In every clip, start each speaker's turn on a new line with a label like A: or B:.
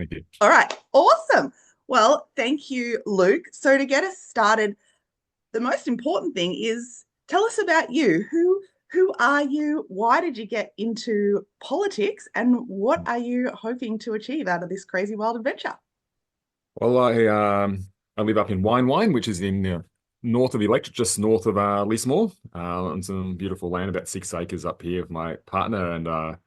A: Thank you.
B: All right, awesome. Well, thank you, Luke. So to get us started, the most important thing is tell us about you. Who are you? Why did you get into politics? And what are you hoping to achieve out of this crazy wild adventure?
A: Well, I live up in Wine, which is in north of the electorate, just north of Lismore, on some beautiful land, about 6 acres up here with my partner, and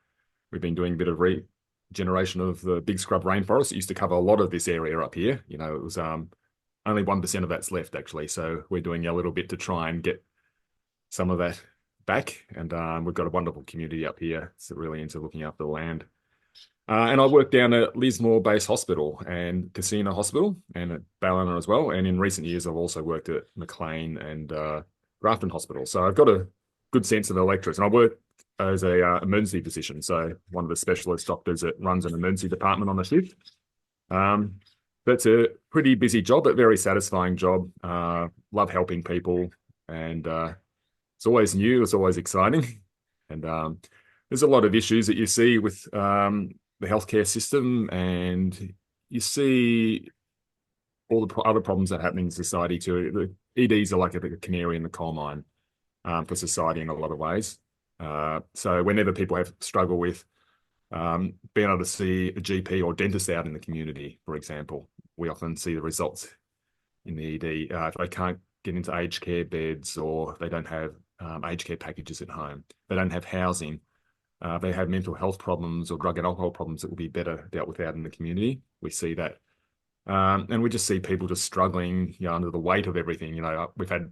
A: we've been doing a bit of regeneration of the big scrub rainforest. It used to cover a lot of this area up here. It was only 1% of that's left actually, so we're doing a little bit to try and get some of that back, and we've got a wonderful community up here. It's really into looking after the land. And I work down at Lismore Base Hospital and Casino Hospital and at Ballina as well. And in recent years, I've also worked at Maclean and Grafton Hospital. So I've got a good sense of the electorates. And I work as a emergency physician, so one of the specialist doctors that runs an emergency department on the shift. That's a pretty busy job, but very satisfying job. Love helping people, and it's always new. It's always exciting, and there's a lot of issues that you see with the healthcare system, and you see all the other problems that are happening in society too. The EDs are like a canary in the coal mine for society in a lot of ways. So whenever people have struggle with being able to see a GP or dentist out in the community, for example, we often see the results in the ED. If they can't get into aged care beds, or they don't have aged care packages at home, they don't have housing, they have mental health problems or drug and alcohol problems that will be better dealt with out in the community. We see that. And we just see people just struggling, under the weight of everything. We've had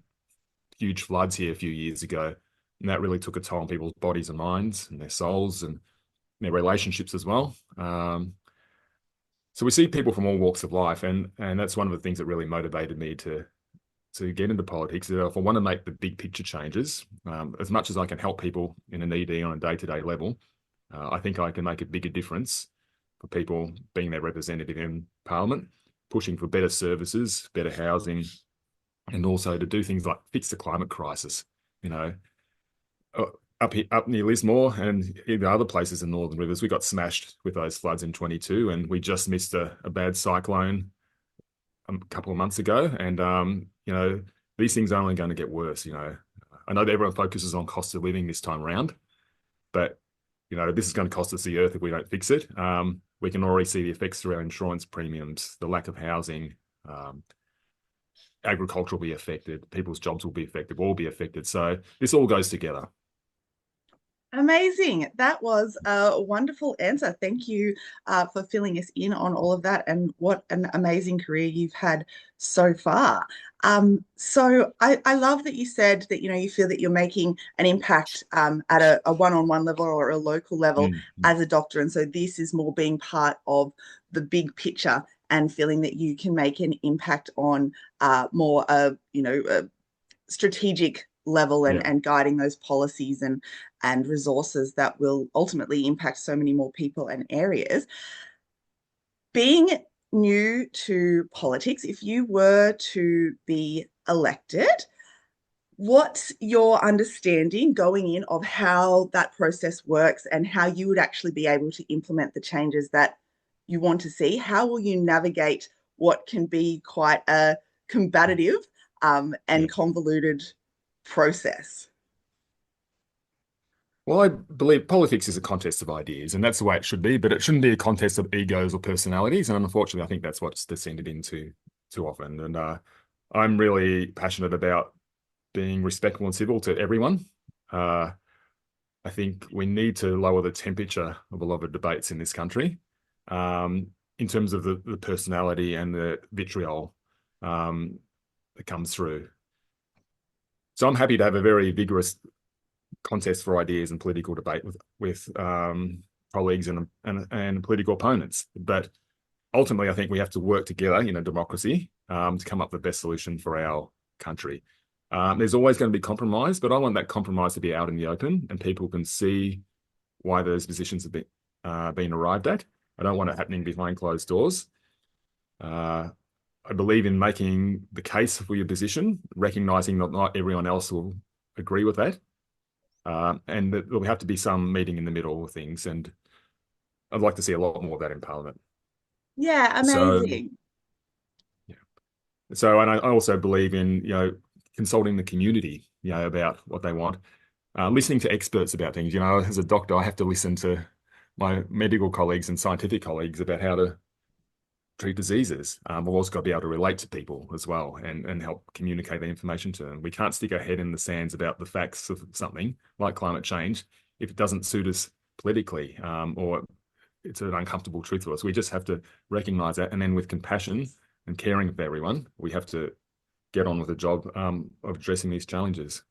A: huge floods here a few years ago, and that really took a toll on people's bodies and minds and their souls and their relationships as well. So we see people from all walks of life, and that's one of the things that really motivated me to get into politics. If I want to make the big picture changes, as much as I can help people in an ED on a day-to-day level, I think I can make a bigger difference for people being their representative in Parliament, pushing for better services, better housing, and also to do things like fix the climate crisis. Up near Lismore and even other places in Northern Rivers, we got smashed with those floods in 22, and we just missed a bad cyclone a couple of months ago. And these things are only going to get worse. I know that everyone focuses on cost of living this time around, but this is going to cost us the earth if we don't fix it. We can already see the effects through our insurance premiums, the lack of housing. Agriculture will be affected, people's jobs will be affected, we'll all be affected. So this all goes together.
B: Amazing. That was a wonderful answer. Thank you for filling us in on all of that, and what an amazing career you've had so far. So I love that you said that, you feel that you're making an impact at a one-on-one level or a local level
A: Mm-hmm.
B: as a doctor. And so this is more being part of the big picture and feeling that you can make an impact on more, a strategic level,
A: Yeah.
B: and guiding those policies and resources that will ultimately impact so many more people and areas. Being new to politics, if you were to be elected, what's your understanding going in of how that process works and how you would actually be able to implement the changes that you want to see? How will you navigate what can be quite a combative
A: Yeah.
B: and convoluted process?
A: Well, I believe politics is a contest of ideas, and that's the way it should be, but it shouldn't be a contest of egos or personalities. And unfortunately, I think that's what's descended into too often. And I'm really passionate about being respectful and civil to everyone. Uh, I think we need to lower the temperature of a lot of debates in this country, in terms of the personality and the vitriol that comes through. So I'm happy to have a very vigorous contest for ideas and political debate with colleagues and political opponents. But ultimately, I think we have to work together in a democracy to come up with the best solution for our country. There's always going to be compromise, but I want that compromise to be out in the open and people can see why those positions have been arrived at. I don't want it happening behind closed doors. I believe in making the case for your position, recognizing that not everyone else will agree with that. And that there'll have to be some meeting in the middle of things. And I'd like to see a lot more of that in Parliament.
B: Yeah,
A: So
B: amazing.
A: yeah. So and I also believe in consulting the community about what they want, listening to experts about things. As a doctor, I have to listen to my medical colleagues and scientific colleagues about how to treat diseases. I've also got to be able to relate to people as well and help communicate the information to them. We can't stick our head in the sands about the facts of something like climate change if it doesn't suit us politically, or it's an uncomfortable truth for us. We just have to recognize that. And then with compassion and caring for everyone, we have to get on with the job of addressing these challenges.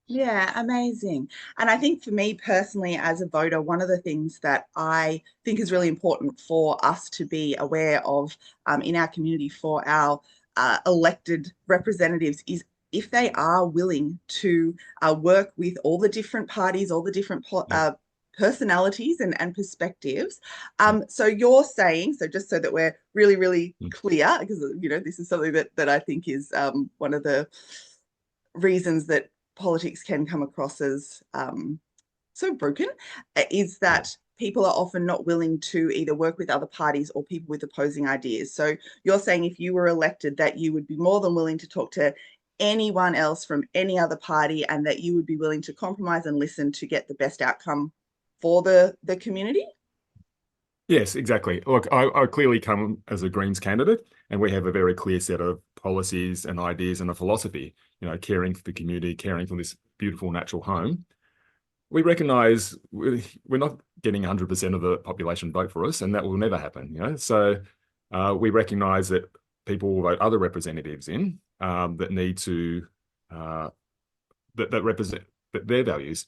B: Yeah, amazing. And I think for me personally, as a voter, one of the things that I think is really important for us to be aware of in our community for our elected representatives is if they are willing to work with all the different parties, all the different
A: Yeah.
B: personalities and perspectives.
A: Yeah.
B: So you're saying, so just so that we're really, really
A: Mm.
B: clear, because this is something that I think is one of the reasons that politics can come across as so broken is
A: Yeah.
B: that people are often not willing to either work with other parties or people with opposing ideas. So you're saying if you were elected that you would be more than willing to talk to anyone else from any other party and that you would be willing to compromise and listen to get the best outcome for the community?
A: Yes, exactly. Look, I clearly come as a Greens candidate, and we have a very clear set of policies and ideas and a philosophy, caring for the community, caring for this beautiful natural home. We recognize we're not getting 100% of the population vote for us, and that will never happen. So we recognize that people will vote other representatives in that need to uh, that represent their values.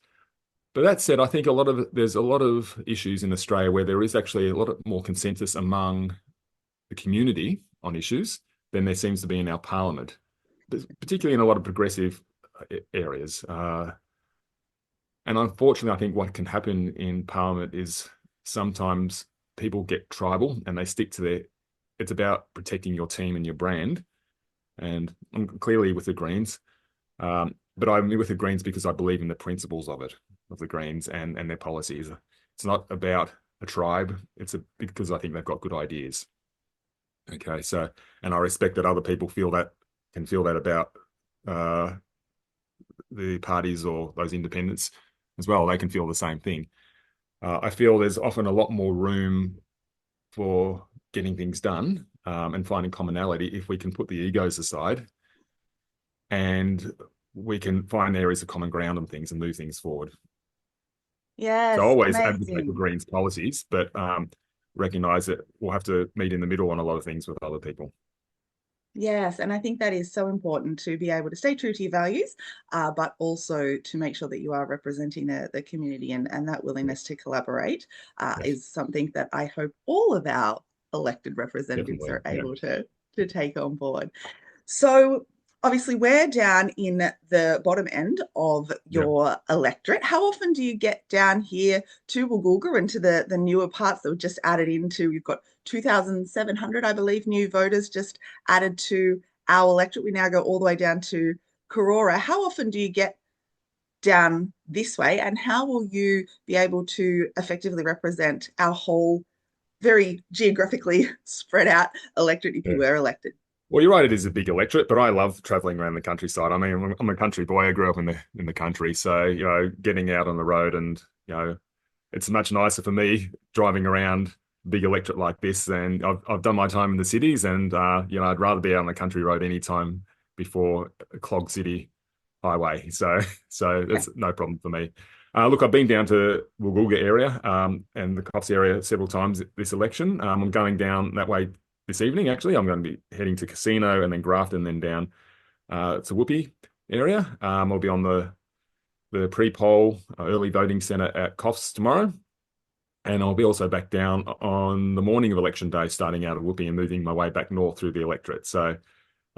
A: But that said, I think there's a lot of issues in Australia where there is actually a lot of more consensus among the community on issues than there seems to be in our parliament, particularly in a lot of progressive areas. And unfortunately, I think what can happen in parliament is sometimes people get tribal and they stick to their. It's about protecting your team and your brand. And I'm clearly with the Greens. But I'm with the Greens because I believe in the principles of the Greens and their policies. It's not about a tribe. Because I think they've got good ideas. Okay, so and I respect that other people can feel that about uh, the parties or those independents as well. They can feel the same thing. I feel there's often a lot more room for getting things done and finding commonality if we can put the egos aside and we can find areas of common ground and things and move things forward. So I
B: Yes,
A: always advocate for
B: amazing.
A: Greens policies, but recognize that we'll have to meet in the middle on a lot of things with other people.
B: Yes, and I think that is so important to be able to stay true to your values, but also to make sure that you are representing the community and that
A: Yeah,
B: willingness to collaborate
A: yes,
B: is something that I hope all of our elected representatives
A: definitely.
B: are
A: Yeah,
B: able to take on board. So obviously we're down in the bottom end of
A: yeah.
B: your electorate. How often do you get down here to Woolgoolga and to the newer parts that were just added into? We've got 2,700, I believe, new voters just added to our electorate. We now go all the way down to Karora. How often do you get down this way, and how will you be able to effectively represent our whole very geographically spread out electorate if you
A: Yeah.
B: were elected?
A: Well, you're right. It is a big electorate, but I love traveling around the countryside. I mean, I'm a country boy. I grew up in the country, so getting out on the road and it's much nicer for me driving around a big electorate like this than I've done my time in the cities, and I'd rather be out on the country road anytime before a clogged city highway. So
B: Okay.
A: that's no problem for me. Look, I've been down to Woolgoolga area and the Coffs area several times this election. I'm going down that way this evening. Actually, I'm going to be heading to Casino and then Grafton, and then down to Whoopi area. I'll be on the pre-poll early voting centre at Coffs tomorrow. And I'll be also back down on the morning of election day, starting out of Whoopi and moving my way back north through the electorate. So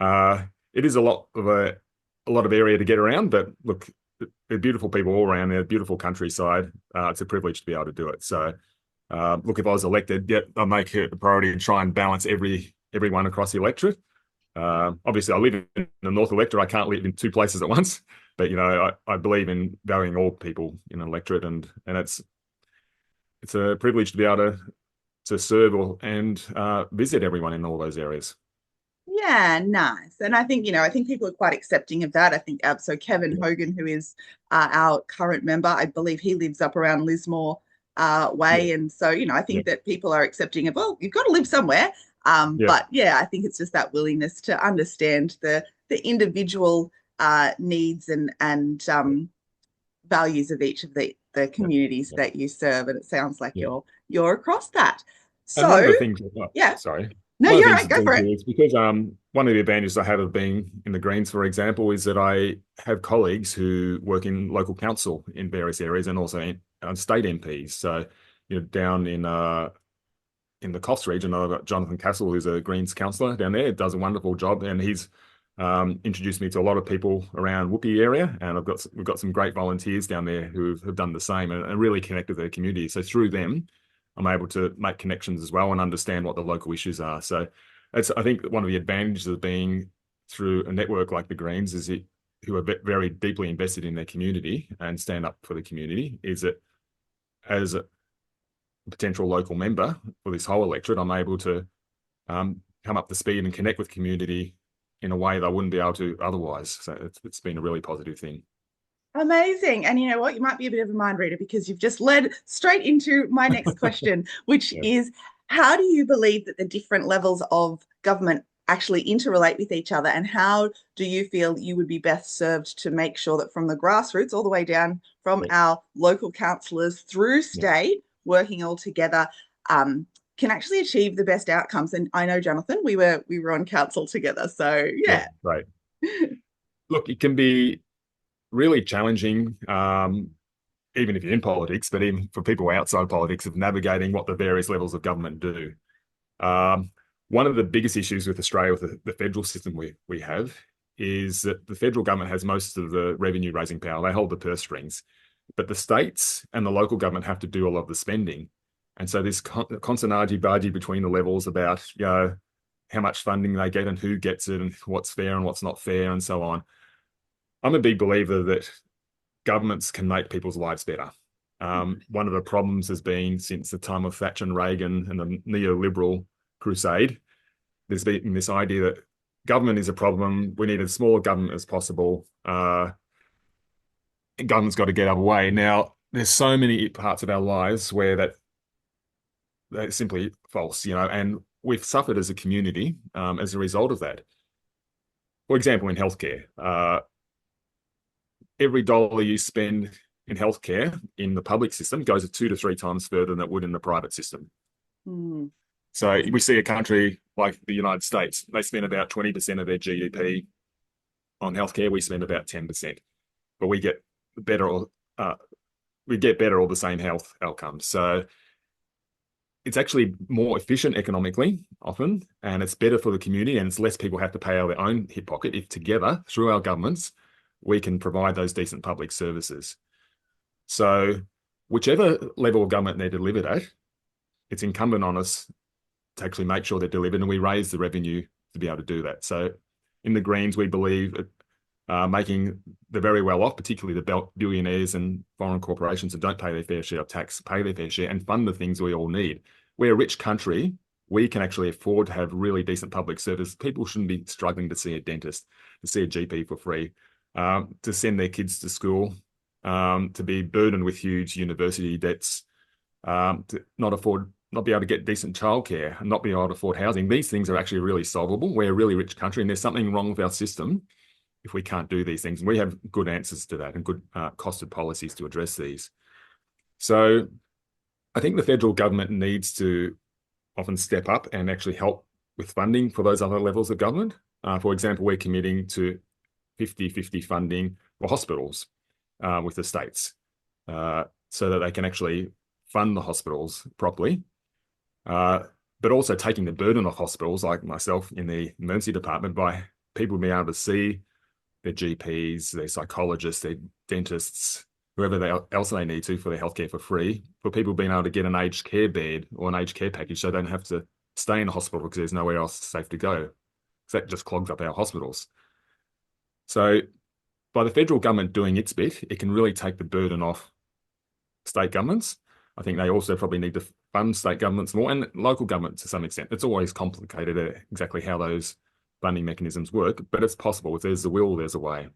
A: it is a lot of area to get around, but look, there are beautiful people all around there, beautiful countryside. It's a privilege to be able to do it. So look, if I was elected, yeah, I'll make it a priority and try and balance everyone across the electorate. Obviously, I live in the North electorate. I can't live in two places at once, but I believe in valuing all people in an electorate, and it's a privilege to be able to to serve and visit everyone in all those areas.
B: Yeah, nice. And I think, I think people are quite accepting of that. I think so Kevin
A: Yeah,
B: Hogan, who is our current member, I believe he lives up around Lismore
A: yeah,
B: way. And so, I
A: yeah,
B: think that people are accepting of, well, you've got to live somewhere.
A: yeah,
B: But yeah, I think it's just that willingness to understand the individual needs and values of each of the
A: yeah,
B: communities
A: yeah.
B: that you serve. And it sounds like
A: Yeah.
B: you're across that.
A: And one of
B: So
A: the things, oh,
B: yeah,
A: sorry,
B: no,
A: one of the
B: you're
A: things
B: right,
A: to
B: go
A: bring
B: for
A: to
B: it.
A: you is because one of the advantages I have of being in the Greens, for example, is that I have colleagues who work in local council in various areas and also state MPs. So, down in the Coffs region, I've got Jonathan Castle, who's a Greens councillor down there, does a wonderful job, and he's introduced me to a lot of people around Whoopi area, and we've got some great volunteers down there who have done the same and really connect with their community. So through them, I'm able to make connections as well and understand what the local issues are. So that's I think one of the advantages of being through a network like the Greens is it who are very deeply invested in their community and stand up for the community is that as a potential local member for this whole electorate, I'm able to come up to speed and connect with community in a way that I wouldn't be able to otherwise. So it's been a really positive thing.
B: Amazing. And you know what? You might be a bit of a mind reader because you've just led straight into my next question, which
A: Yeah,
B: is how do you believe that the different levels of government actually interrelate with each other? And how do you feel you would be best served to make sure that from the grassroots all the way down from
A: yeah,
B: our local councillors through
A: yeah,
B: state, working all together, can actually achieve the best outcomes? And I know, Jonathan, we were on council together. So
A: yeah,
B: yeah.
A: right. Look, it can be really challenging, even if you're in politics, but even for people outside politics, of navigating what the various levels of government do. Um, One of the biggest issues with Australia, with the federal system we have, is that the federal government has most of the revenue raising power. They hold the purse strings, but the states and the local government have to do a lot of the spending. And so this constant argy-bargy between the levels about how much funding they get and who gets it and what's fair and what's not fair and so on. I'm a big believer that governments can make people's lives better. One of the problems has been since the time of Thatcher and Reagan and the neoliberal crusade, there's been this idea that government is a problem. We need as small a government as possible. Government's got to get out of the way. Now, there's so many parts of our lives where that's simply false, and we've suffered as a community as a result of that. For example, in healthcare, every dollar you spend in healthcare in the public system goes 2 to 3 times further than it would in the private system.
B: Mm,
A: So we see a country like the United States, they spend about 20% of their GDP on healthcare. We spend about 10%, but better or uh, we get better or the same health outcomes. So it's actually more efficient economically often, and it's better for the community, and it's less people have to pay out of their own hip pocket if together, through our governments, we can provide those decent public services. So whichever level of government they're delivered at, it's incumbent on us to actually make sure they're delivered, and we raise the revenue to be able to do that. So in the Greens, we believe making the very well off, particularly the billionaires and foreign corporations that don't pay their fair share of tax, pay their fair share and fund the things we all need. We're a rich country. We can actually afford to have really decent public service. People shouldn't be struggling to see a dentist, to see a GP for free, to send their kids to school, to be burdened with huge university debts, to not be able to get decent childcare, and not be able to afford housing. These things are actually really solvable. We're a really rich country, and there's something wrong with our system if we can't do these things. And we have good answers to that and good costed policies to address these. So I think the federal government needs to often step up and actually help with funding for those other levels of government. For example, we're committing to 50-50 funding for hospitals with the states so that they can actually fund the hospitals properly. But also taking the burden off hospitals like myself in the emergency department by people being able to see their GPs, their psychologists, their dentists, whoever else they need to for their healthcare for free, for people being able to get an aged care bed or an aged care package so they don't have to stay in the hospital because there's nowhere else safe to go. So that just clogs up our hospitals. So by the federal government doing its bit, it can really take the burden off state governments. I think they also probably need to fund state governments more and local government to some extent. It's always complicated exactly how those funding mechanisms work, but it's possible. If there's a will, there's a way.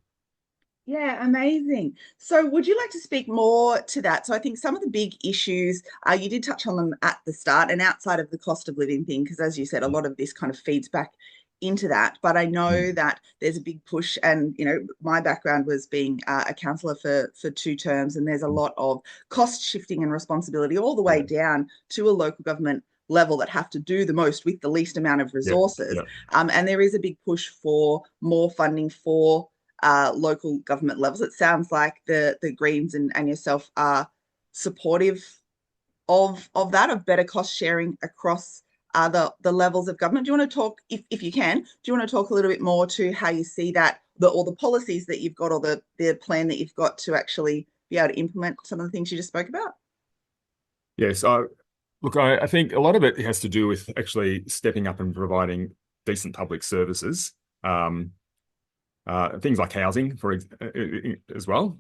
B: Yeah, amazing. So, would you like to speak more to that? So, I think some of the big issues, you did touch on them at the start and outside of the cost of living thing, because as you said, a lot of this kind of feeds back into that. But I know
A: Mm.
B: that there's a big push, and my background was being a counsellor for 2 terms, and there's a lot of cost shifting and responsibility all the way
A: Yeah,
B: down to a local government level that have to do the most with the least amount of
A: yeah,
B: resources.
A: yeah,
B: And there is a big push for more funding for local government levels. It sounds like the Greens and yourself are supportive of that, of better cost sharing across the levels of government. Do you want to talk, if you can, do you want to talk a little bit more to how you see that, all the policies that you've got, or the plan that you've got to actually be able to implement some of the things you just spoke about?
A: yes. Look, I think a lot of it has to do with actually stepping up and providing decent public services. Um, Things like housing, as well.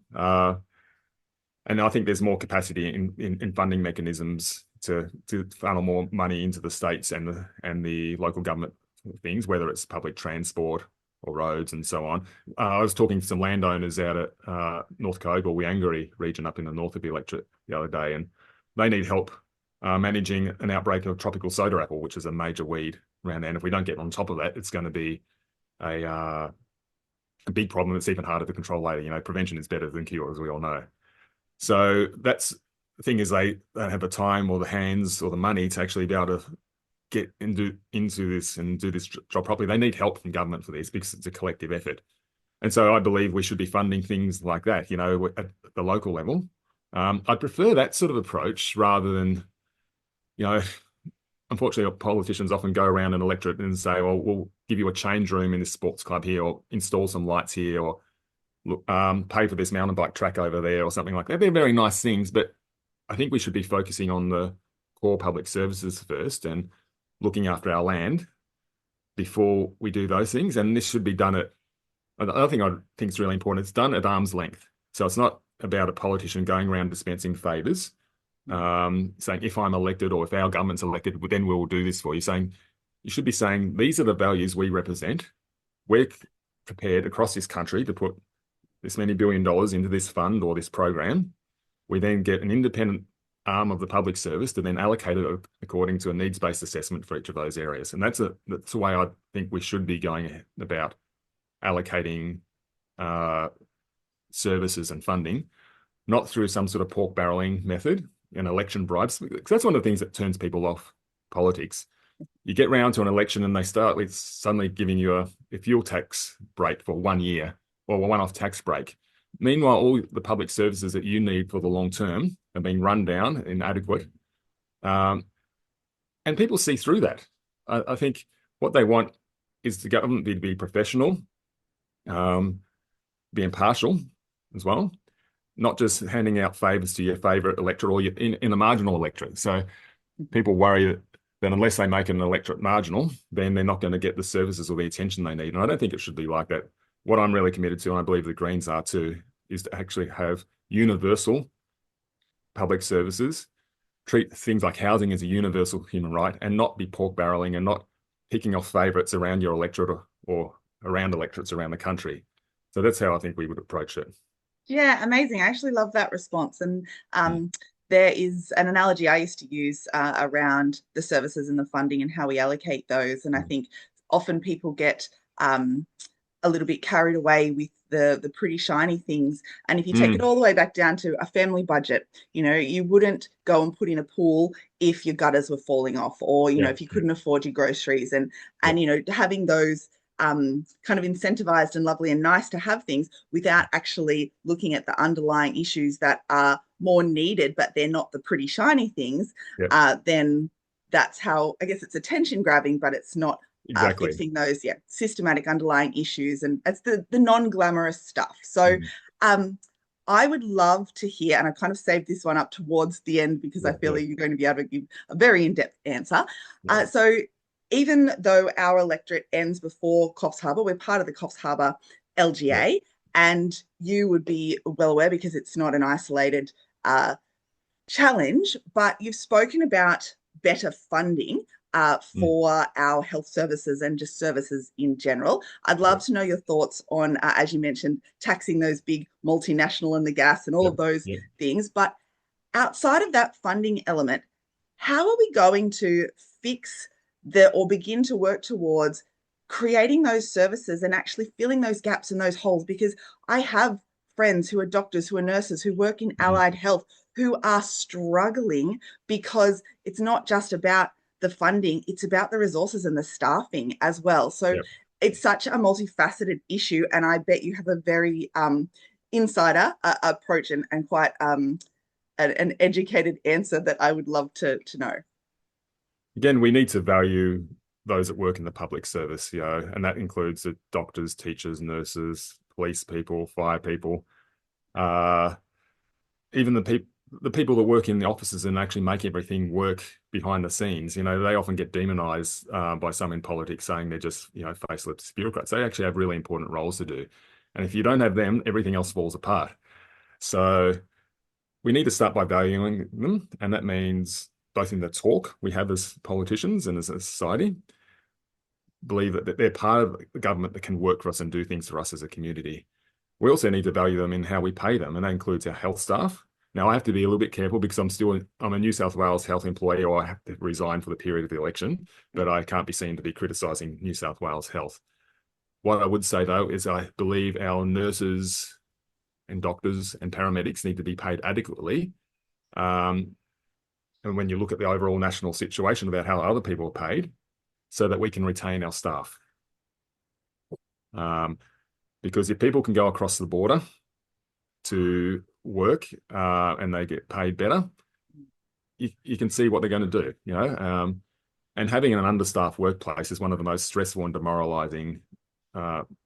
A: And I think there's more capacity in funding mechanisms to funnel more money into the states and the local government things, whether it's public transport or roads and so on. I was talking to some landowners out at North Cobe or Wiangari region up in the north of the electorate the other day, and they need help managing an outbreak of tropical soda apple, which is a major weed around there. And if we don't get on top of that, it's going to be a a big problem that's even harder to control later. Prevention is better than cure, as we all know. So that's the thing is they don't have the time or the hands or the money to actually be able to get into this and do this job properly. They need help from government for this because it's a collective effort. And so I believe we should be funding things like that, at the local level. I'd prefer that sort of approach rather than, you know, unfortunately, politicians often go around an electorate and say, well, we'll give you a change room in this sports club here, or install some lights here, or pay for this mountain bike track over there, or something like that. They're very nice things, but I think we should be focusing on the core public services first and looking after our land before we do those things. And this should be done at, the other thing I think is really important, it's done at arm's length. So it's not about a politician going around dispensing favours, saying, if I'm elected or if our government's elected, then we'll do this for you. You should be saying, these are the values we represent. We're prepared across this country to put this many $1 billion into this fund or this program. We then get an independent arm of the public service to then allocate it according to a needs-based assessment for each of those areas. And that's the way I think we should be going about allocating services and funding, not through some sort of pork barreling method and election bribes. Because that's one of the things that turns people off politics. You get round to an election and they start with suddenly giving you a fuel tax break for 1 year or a one-off tax break. Meanwhile, all the public services that you need for the long term are being run down, inadequate. Um, and people see through that. I think what they want is the government to be professional, um, be impartial as well, not just handing out favours to your favourite electorate or in a marginal electorate. So people worry that unless they make an electorate marginal, then they're not going to get the services or the attention they need. And I don't think it should be like that. What I'm really committed to, and I believe the Greens are too, is to actually have universal public services, treat things like housing as a universal human right, and not be pork barreling and not picking off favourites around your electorate or around electorates around the country. So that's how I think we would approach it.
B: Yeah, amazing. I actually love that response. And
A: Mm.
B: there is an analogy I used to use around the services and the funding and how we allocate those. And I
A: Mm.
B: think often people get a little bit carried away with the pretty shiny things. And if you take it
A: Mm.
B: all the way back down to a family budget, you wouldn't go and put in a pool if your gutters were falling off, or
A: Yeah,
B: if you couldn't afford your groceries, and
A: yeah,
B: having those kind of incentivized and lovely and nice to have things without actually looking at the underlying issues that are more needed, but they're not the pretty shiny things,
A: yeah,
B: then that's how, I guess, it's attention grabbing, but it's not
A: exactly.
B: fixing those, systematic underlying issues, and it's the non-glamorous stuff. So
A: Mm.
B: um, I would love to hear, and I kind of saved this one up towards the end because I
A: Yeah,
B: feel
A: yeah,
B: like you're going to be able to give a very in-depth answer.
A: yeah,
B: So even though our electorate ends before Coffs Harbour, we're part of the Coffs Harbour
A: yeah,
B: LGA, and you would be well aware because it's not an isolated challenge, but you've spoken about better funding
A: Mm,
B: for our health services and just services in general. I'd love
A: yep,
B: to know your thoughts on, as you mentioned, taxing those big multinational and the gas and all
A: yep,
B: of those
A: yep,
B: things. But outside of that funding element, how are we going to fix or begin to work towards creating those services and actually filling those gaps and those holes? Because I have friends who are doctors, who are nurses, who work in
A: mhm,
B: allied health, who are struggling because it's not just about the funding, it's about the resources and the staffing as well. So
A: yep.
B: it's such a multifaceted issue. And I bet you have a very insider approach and quite an educated answer that I would love to know.
A: Again, we need to value those that work in the public service, and that includes the doctors, teachers, nurses, police people, fire people, uh, even the people that work in the offices and actually make everything work behind the scenes. They often get demonized by some in politics, saying they're just faceless bureaucrats. They actually have really important roles to do, and if you don't have them, everything else falls apart. So we need to start by valuing them, and that means both in the talk we have as politicians and as a society, believe that they're part of the government that can work for us and do things for us as a community. We also need to value them in how we pay them, and that includes our health staff. Now, I have to be a little bit careful because I'm a New South Wales health employee, or I have to resign for the period of the election, but I can't be seen to be criticising New South Wales health. What I would say, though, is I believe our nurses and doctors and paramedics need to be paid adequately. Um, and when you look at the overall national situation about how other people are paid, so that we can retain our staff. Um, because if people can go across the border to work and they get paid better, you can see what they're going to do. And having an understaffed workplace is one of the most stressful and demoralizing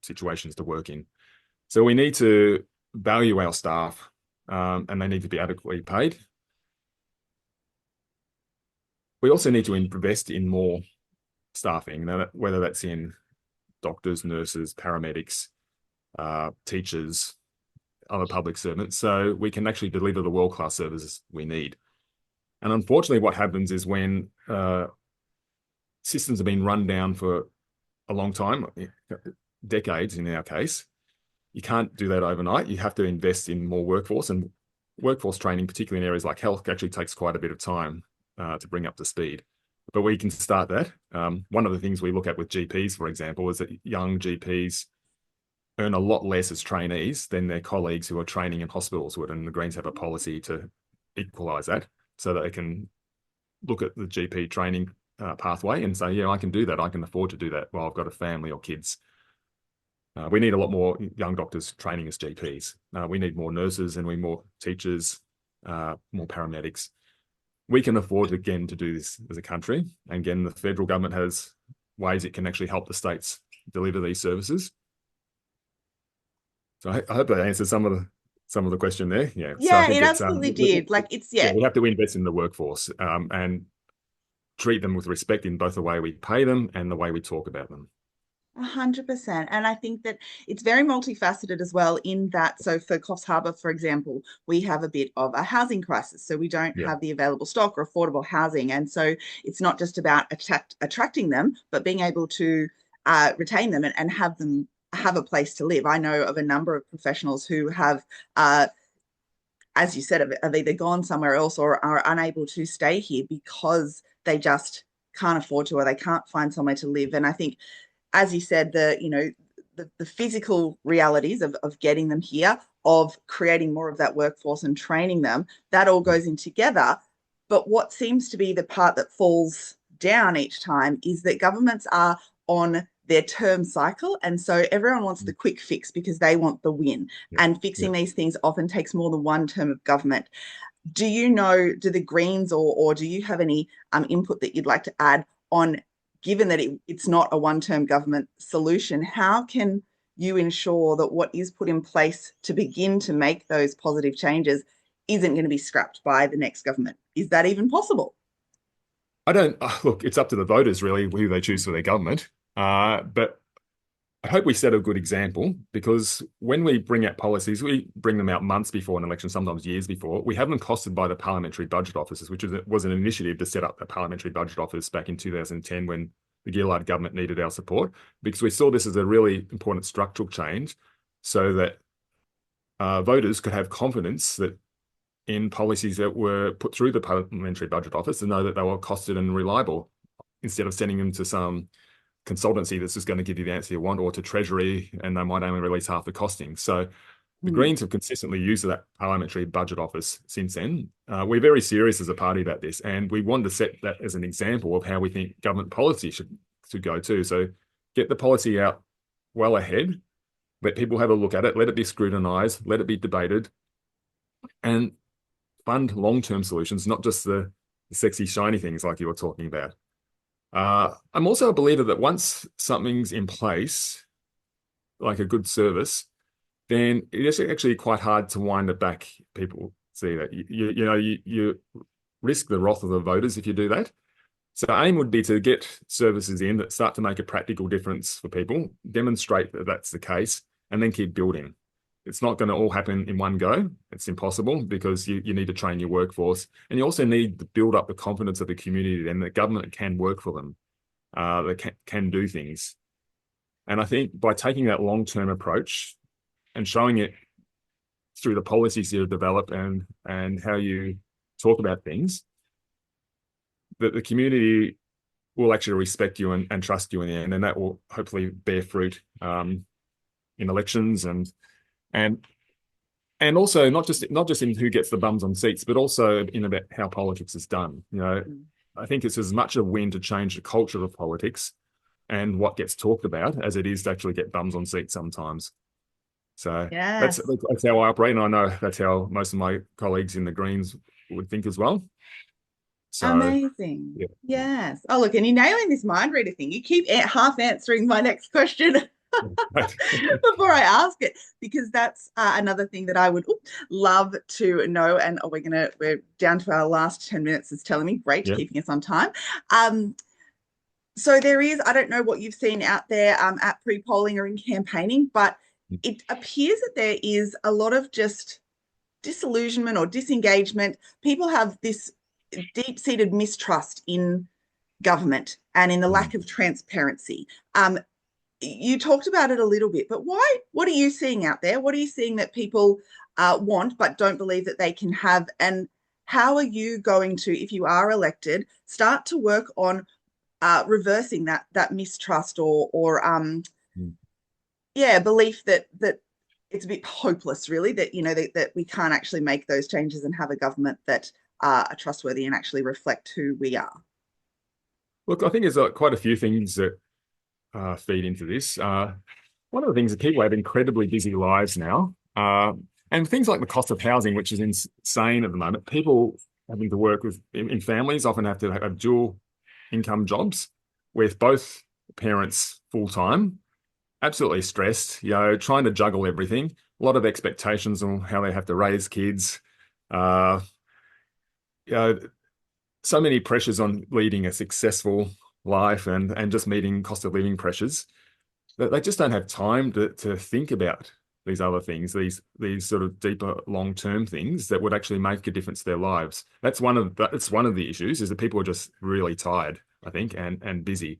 A: situations to work in. So we need to value our staff, and they need to be adequately paid. We also need to invest in more staffing, whether that's in doctors, nurses, paramedics, teachers, other public servants, so we can actually deliver the world-class services we need. And unfortunately, what happens is when systems have been run down for a long time, decades in our case, you can't do that overnight. You have to invest in more workforce, and workforce training, particularly in areas like health, actually takes quite a bit of time to bring up to speed. But we can start that. One of the things we look at with GPs, for example, is that young GPs earn a lot less as trainees than their colleagues who are training in hospitals would. And the Greens have a policy to equalise that so that they can look at the GP training pathway and say, yeah, I can do that. I can afford to do that while I've got a family or kids. We need a lot more young doctors training as GPs. We need more nurses and we need more teachers, more paramedics. We can afford, again, to do this as a country. And again, the federal government has ways it can actually help the states deliver these services. So I hope that answers some of the question there. Yeah. So I
B: Yeah,
A: think
B: it
A: it's
B: absolutely did. Like it's
A: yeah,
B: yeah,
A: we have to invest in the workforce and treat them with respect in both the way we pay them and the way we talk about them.
B: 100%. And I think that it's very multifaceted as well in that. So for Coffs Harbour, for example, we have a bit of a housing crisis. So we don't
A: Yeah.
B: have the available stock or affordable housing. And so it's not just about attracting them, but being able to retain them and have them have a place to live. I know of a number of professionals who have as you said, have either gone somewhere else or are unable to stay here because they just can't afford to or they can't find somewhere to live. And I think, as you said, the physical realities of getting them here, of creating more of that workforce and training them, that all goes in together. But what seems to be the part that falls down each time is that governments are on their term cycle. And so everyone wants the quick fix because they want the win.
A: Yeah.
B: And
A: Yeah.
B: fixing these things often takes more than one term of government. Do you know, do the Greens or do you have any input that you'd like to add on, given that it's not a one-term government solution, how can you ensure that what is put in place to begin to make those positive changes isn't going to be scrapped by the next government? Is that even possible?
A: I don't look. It's up to the voters really who they choose for their government. But I hope we set a good example because when we bring out policies, we bring them out months before an election, sometimes years before. We have them costed by the parliamentary budget offices, which was an initiative to set up the parliamentary budget office back in 2010 when the Gillard government needed our support, because we saw this as a really important structural change so that voters could have confidence that in policies that were put through the parliamentary budget office to know that they were costed and reliable instead of sending them to some consultancy that's just going to give you the answer you want, or to Treasury, and they might only release half the costing. So the
B: Mm,
A: Greens have consistently used that parliamentary budget office since then. We're very serious as a party about this, and we wanted to set that as an example of how we think government policy should go too. So get the policy out well ahead, let people have a look at it, let it be scrutinised, let it be debated, and fund long-term solutions, not just the sexy, shiny things like you were talking about. I'm also a believer that once something's in place, like a good service, then it is actually quite hard to wind it back. People see that you risk the wrath of the voters if you do that. So aim would be to get services in that start to make a practical difference for people, demonstrate that that's the case, and then keep building. It's not going to all happen in one go. It's impossible because you need to train your workforce, and you also need to build up the confidence of the community then that government can work for them, that can do things. And I think by taking that long-term approach and showing it through the policies you develop and how you talk about things, that the community will actually respect you and trust you in the end, and that will hopefully bear fruit in elections and and also not just in who gets the bums on seats, but also in about how politics is done.
B: mm.
A: I think it's as much a win to change the culture of politics and what gets talked about as it is to actually get bums on seats sometimes. So that's
B: Yes.
A: that's how I operate, and I know that's how most of my colleagues in the Greens would think as well. So
B: Amazing.
A: yeah.
B: Yes. Oh, look, and you're nailing this mind reader thing. You keep half answering my next question before I ask it, because that's another thing that I would love to know. And we're down to our last 10 minutes. It's telling me, great,
A: Yeah.
B: keeping us on time. Um, so there is, I don't know what you've seen out there at pre-polling or in campaigning, but it appears that there is a lot of just disillusionment or disengagement. People have this deep-seated mistrust in government and in the lack of transparency. You talked about it a little bit, but why? What are you seeing out there? What are you seeing that people want but don't believe that they can have? And how are you going to, if you are elected, start to work on reversing that mistrust or yeah, belief that it's a bit hopeless, really, that that we can't actually make those changes and have a government that are trustworthy and actually reflect who we are.
A: Look, I think there's quite a few things that feed into this. One of the things that people have incredibly busy lives now, and things like the cost of housing, which is insane at the moment. People having to work in families often have to have dual income jobs with both parents full time, absolutely stressed, trying to juggle everything, a lot of expectations on how they have to raise kids, uh, you know, so many pressures on leading a successful life and just meeting cost of living pressures that they just don't have time to think about these other things, these sort of deeper long-term things that would actually make a difference to their lives. That's one of the issues, is that people are just really tired, I think, and busy.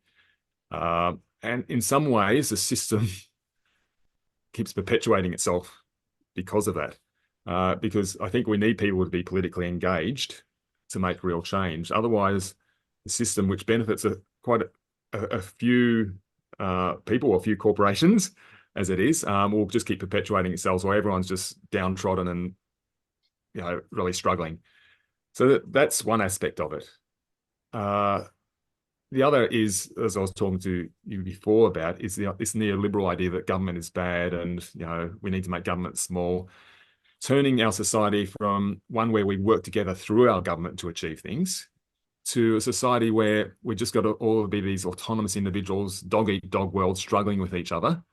A: And in some ways, the system keeps perpetuating itself because of that. Because I think we need people to be politically engaged to make real change. Otherwise, the system, which benefits quite a few people or a few corporations, as it is, will just keep perpetuating itself. So everyone's just downtrodden and really struggling. So that's one aspect of it. The other is, as I was talking to you before about, is this neoliberal idea that government is bad and we need to make government small, turning our society from one where we work together through our government to achieve things to a society where we just got to all be these autonomous individuals, dog eat dog world, struggling with each other,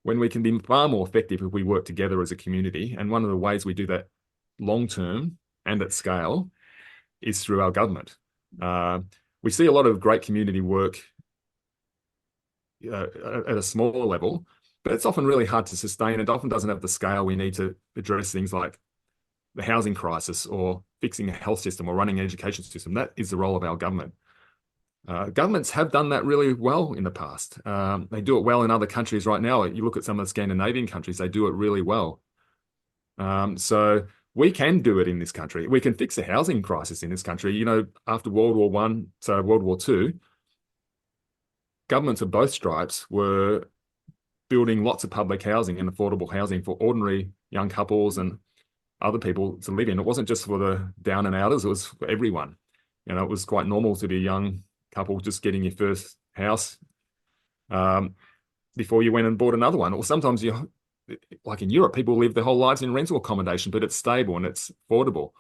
A: when we can be far more effective if we work together as a community. And one of the ways we do that long term and at scale is through our government. We see a lot of great community work at a smaller level, but it's often really hard to sustain. It often doesn't have the scale we need to address things like the housing crisis or fixing a health system or running an education system. That is the role of our government. Governments have done that really well in the past. They do it well in other countries right now. You look at some of the Scandinavian countries, they do it really well. So we can do it in this country. We can fix the housing crisis in this country. You know, after World War One, so World War Two, governments of both stripes were building lots of public housing and affordable housing for ordinary young couples and other people to live in. It wasn't just for the down and outers, it was for everyone. You know, it was quite normal to be a young couple just getting your first house um, before you went and bought another one. Or sometimes you, like in Europe, people live their whole lives in rental accommodation, but it's stable and it's affordable.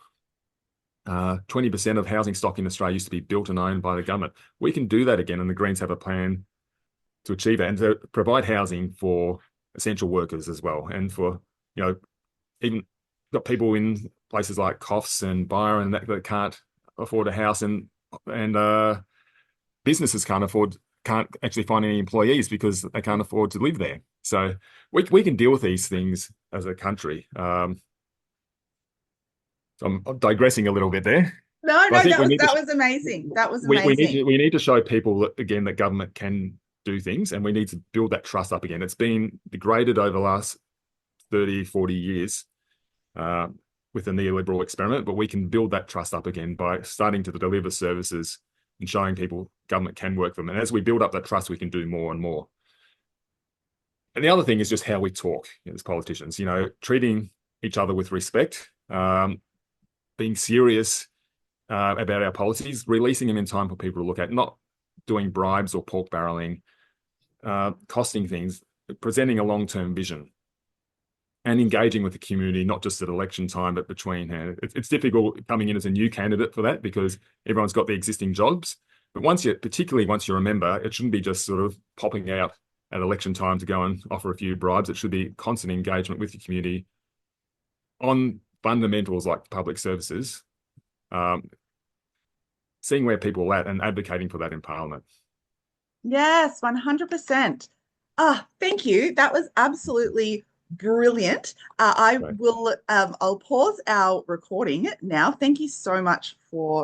A: 20% of housing stock in Australia used to be built and owned by the government. We can do that again, and the Greens have a plan to achieve that and to provide housing for essential workers as well, and for, you know, even got people in places like Coffs and Byron that can't afford a house, and businesses can't actually find any employees because they can't afford to live there. So we can deal with these things as a country. So I'm digressing a little bit there,
B: No,
A: but I
B: no,
A: think
B: that was amazing. That was
A: we
B: amazing.
A: need to show people that, again, that government can do things, and we need to build that trust up again. It's been degraded over the last 30, 40 years uh, with the neoliberal experiment, but we can build that trust up again by starting to deliver services and showing people government can work for them. And as we build up that trust, we can do more and more. And the other thing is just how we talk, you know, as politicians, you know, treating each other with respect, being serious about our policies, releasing them in time for people to look at, not doing bribes or pork barreling, costing things, presenting a long-term vision, and engaging with the community, not just at election time, but between. It's difficult coming in as a new candidate for that because everyone's got the existing jobs. But particularly once you're a member, it shouldn't be just sort of popping out at election time to go and offer a few bribes. It should be constant engagement with the community on fundamentals like public services, um, seeing where people are at and advocating for that in Parliament.
B: Yes, 100%. Ah, thank you. That was absolutely brilliant.
A: So
B: I'll pause our recording now. Thank you so much for